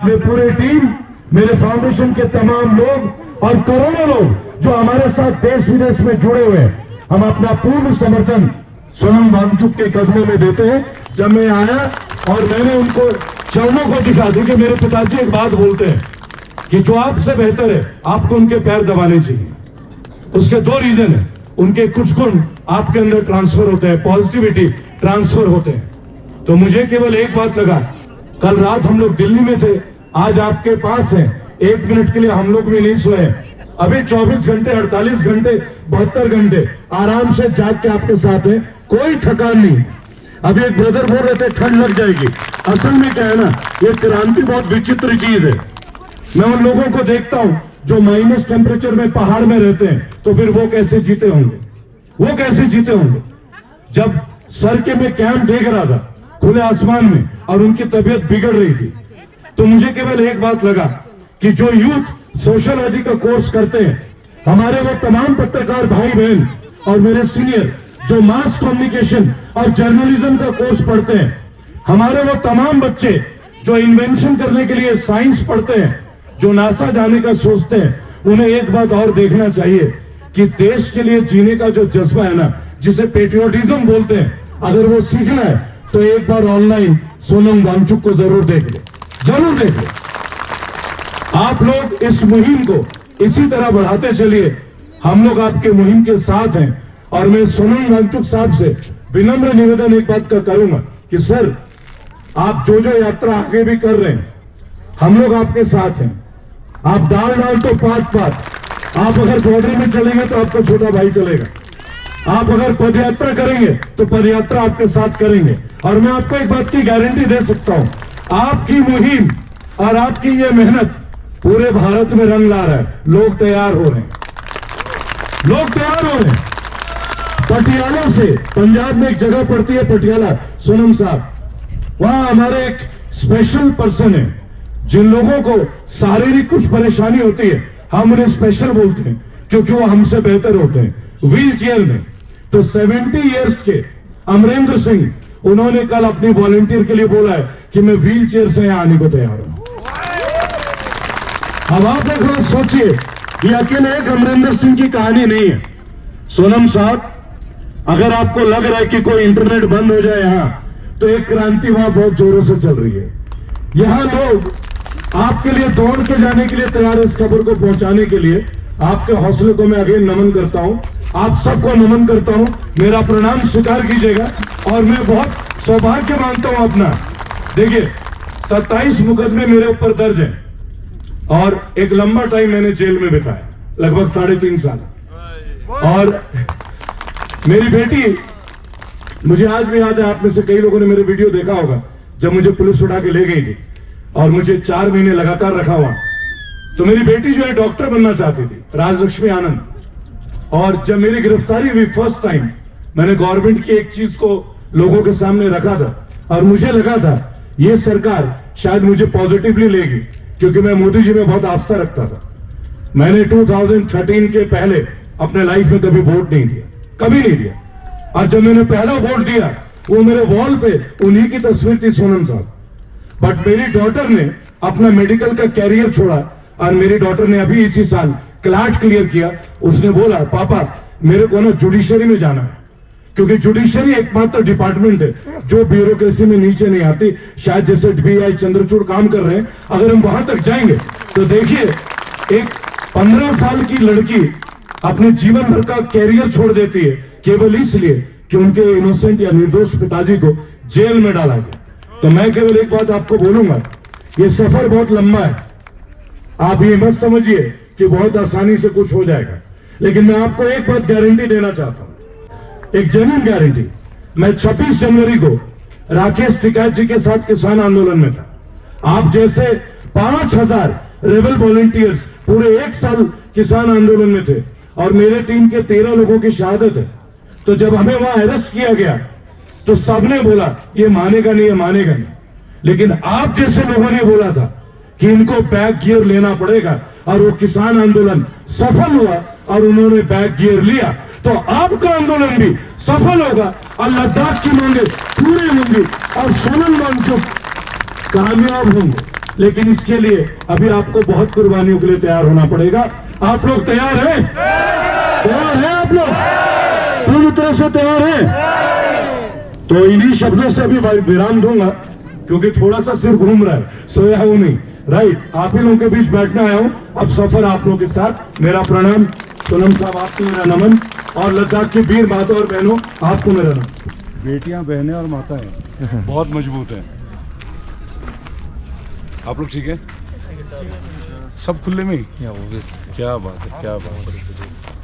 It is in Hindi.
मेरे पूरे टीम, मेरे फाउंडेशन के तमाम लोग और करोड़ों लोग जो हमारे साथ देश विदेश में जुड़े हुए हैं, हम अपना पूर्ण समर्थन सोनम वांगचुक के कदमों में देते हैं। जब मैं आया और मैंने उनको चरणों को दिखा दी कि मेरे पिताजी एक बात बोलते हैं कि जो आपसे बेहतर है आपको उनके पैर दबाने चाहिए। उसके दो रीजन है, उनके कुछ गुण आपके अंदर ट्रांसफर होते हैं, पॉजिटिविटी ट्रांसफर होते हैं। तो मुझे केवल एक बात लगा, कल रात हम लोग दिल्ली में थे, आज आपके पास है, 1 मिनट के लिए हम लोग भी नहीं सोए। अभी 24 घंटे 48 घंटे 72 घंटे आराम से जाग के आपके साथ है, कोई थकान नहीं। अभी एक ब्रदर बोल रहे थे ठंड लग जाएगी, असल में क्या है ना, ये क्रांति बहुत विचित्र चीज है। मैं उन लोगों को देखता हूं जो माइनस टेम्परेचर में पहाड़ में रहते हैं, तो फिर वो कैसे जीते होंगे, वो कैसे जीते होंगे। जब सर के मैं कैंप देख रहा था खुले आसमान में और उनकी तबीयत बिगड़ रही थी, तो मुझे केवल एक बात लगा कि जो यूथ सोशियोलॉजी का कोर्स करते हैं, हमारे वो तमाम पत्रकार भाई बहन और मेरे सीनियर जो मास कम्युनिकेशन और जर्नलिज्म का कोर्स पढ़ते हैं, हमारे वो तमाम बच्चे जो इन्वेंशन करने के लिए साइंस पढ़ते हैं, जो नासा जाने का सोचते हैं, उन्हें एक बात और देखना चाहिए कि देश के लिए जीने का जो जज्बा है ना, जिसे पेट्रियोटिज्म बोलते हैं, अगर वो सीखना है तो एक बार ऑनलाइन सोनम वांगचुक को जरूर देख ले, जरूर देख ले। आप लोग इस मुहिम को इसी तरह बढ़ाते चलिए, हम लोग आपके मुहिम के साथ हैं। और मैं सोनम वांगचुक साहब से विनम्र निवेदन एक बात का करूंगा कि सर, आप जो जो यात्रा आगे भी कर रहे हैं, हम लोग आपके साथ हैं। आप डाल तो पात पात, आप अगर बॉर्डर में चलेंगे तो आपका छोटा भाई चलेगा, आप अगर पदयात्रा करेंगे तो पदयात्रा आपके साथ करेंगे। और मैं आपको एक बात की गारंटी दे सकता हूं, आपकी मुहिम और आपकी ये मेहनत पूरे भारत में रंग ला रहा है। लोग तैयार हो रहे हैं, लोग तैयार हो रहे हैं। पटियाला से, पंजाब में एक जगह पड़ती है पटियाला, सोनम साहब, वहां हमारे एक स्पेशल पर्सन है, जिन लोगों को शारीरिक कुछ परेशानी होती है, हम उन्हें स्पेशल बोलते हैं क्योंकि वो हमसे बेहतर होते हैं, व्हील चेयर में। तो 70 इयर्स के अमरेंद्र सिंह, उन्होंने कल अपनी वॉलंटियर के लिए बोला है कि मैं व्हील चेयर से यहां आने को तैयार हूं। अब आप एक सोचिए, ये अकेले एक अमरेंद्र सिंह की कहानी नहीं है। सोनम साहब, अगर आपको लग रहा है कि कोई इंटरनेट बंद हो जाए यहां, तो एक क्रांति वहां बहुत जोरों से चल रही है। यहां लोग आपके लिए दौड़ के जाने के लिए तैयार है, इस खबर को पहुंचाने के लिए। आपके हौसले को मैं अगेन नमन करता हूं, आप सबको नमन करता हूं, मेरा प्रणाम स्वीकार कीजिएगा। और मैं बहुत सौभाग्य मानता हूं अपना। देखिए, 27 मुकदमे मेरे ऊपर दर्ज हैं और एक लंबा टाइम मैंने जेल में बिताया, लगभग 3.5 साल। और मेरी बेटी, मुझे आज भी याद है, आप में से कई लोगों ने मेरे वीडियो देखा होगा, जब मुझे पुलिस उठा के ले गई थी और मुझे 4 महीने लगातार रखा हुआ, तो मेरी बेटी जो है डॉक्टर बनना चाहती थी, राजलक्ष्मी आनंद। और जब मेरी गिरफ्तारी हुई फर्स्ट टाइम, मैंने गवर्नमेंट की एक चीज को लोगों के सामने रखा था और मुझे लगा था ये सरकार शायद मुझे पॉजिटिवली लेगी, क्योंकि मैं मोदी जी में बहुत आस्था रखता था। मैंने 2013 के पहले अपने लाइफ में कभी वोट नहीं दिया, कभी नहीं दिया। और जब मैंने पहला वोट दिया, वो मेरे वॉल पे उन्हीं की तस्वीर थी, सोनम साहब। बट मेरी डॉटर ने अपना मेडिकल का कैरियर छोड़ा और मेरी डॉटर ने अभी इसी साल क्लैट क्लियर किया। उसने बोला, पापा मेरे को ना जुडिशरी में जाना है, क्योंकि जुडिशरी एकमात्र डिपार्टमेंट है जो ब्यूरोक्रेसी में नीचे नहीं आती। शायद जैसे DBI चंद्रचूड़ काम कर रहे हैं, अगर हम वहां तक जाएंगे तो देखिए, एक 15 साल की लड़की अपने जीवन भर का कैरियर छोड़ देती है केवल इसलिए कि उनके इनोसेंट या निर्दोष पिताजी को जेल में डाला गया। तो मैं केवल एक बात आपको बोलूंगा, ये सफर बहुत लंबा है। आप ये मत समझिए कि बहुत आसानी से कुछ हो जाएगा, लेकिन मैं आपको एक बात गारंटी देना चाहता हूं, एक जेन्युइन गारंटी। मैं 26 जनवरी को राकेश टिकैत जी के साथ किसान आंदोलन में था। आप जैसे 5000 रेबल वॉलंटियर्स पूरे 1 साल किसान आंदोलन में थे और मेरे टीम के 13 लोगों की शहादत है। तो जब हमें वहां अरेस्ट किया गया तो सबने बोला ये मानेगा नहीं, ये मानेगा नहीं। लेकिन आप जैसे लोगों ने बोला था कि इनको बैक गियर लेना पड़ेगा, और वो किसान आंदोलन सफल हुआ और उन्होंने बैक गियर लिया। तो आपका आंदोलन भी सफल होगा और लद्दाख की मांगे पूरी होंगी और सोनम वांगचुक कामयाब होंगे। लेकिन इसके लिए अभी आपको बहुत कुर्बानियों के लिए तैयार होना पड़ेगा। आप लोग तैयार हैं? तैयार हैं आप लोग? पूरी तरह से तैयार हैं? तो इन्हीं शब्दों से अभी विराम दूंगा, क्योंकि थोड़ा सा सिर घूम रहा है, सोया हूं नहीं। राइट, आप ही लोगों के बीच बैठना आया हूं। अब सफर आप लोगों के साथ। मेरा प्रणाम सोनम साहब, आपको मेरा नमन, और लद्दाख की वीर माता और बहनों आपको मेरा नमन। बेटियां, बहनें और माताएं बहुत मजबूत हैं। आप लोग ठीक है? सब खुले में ही? क्या बात है, क्या बात है।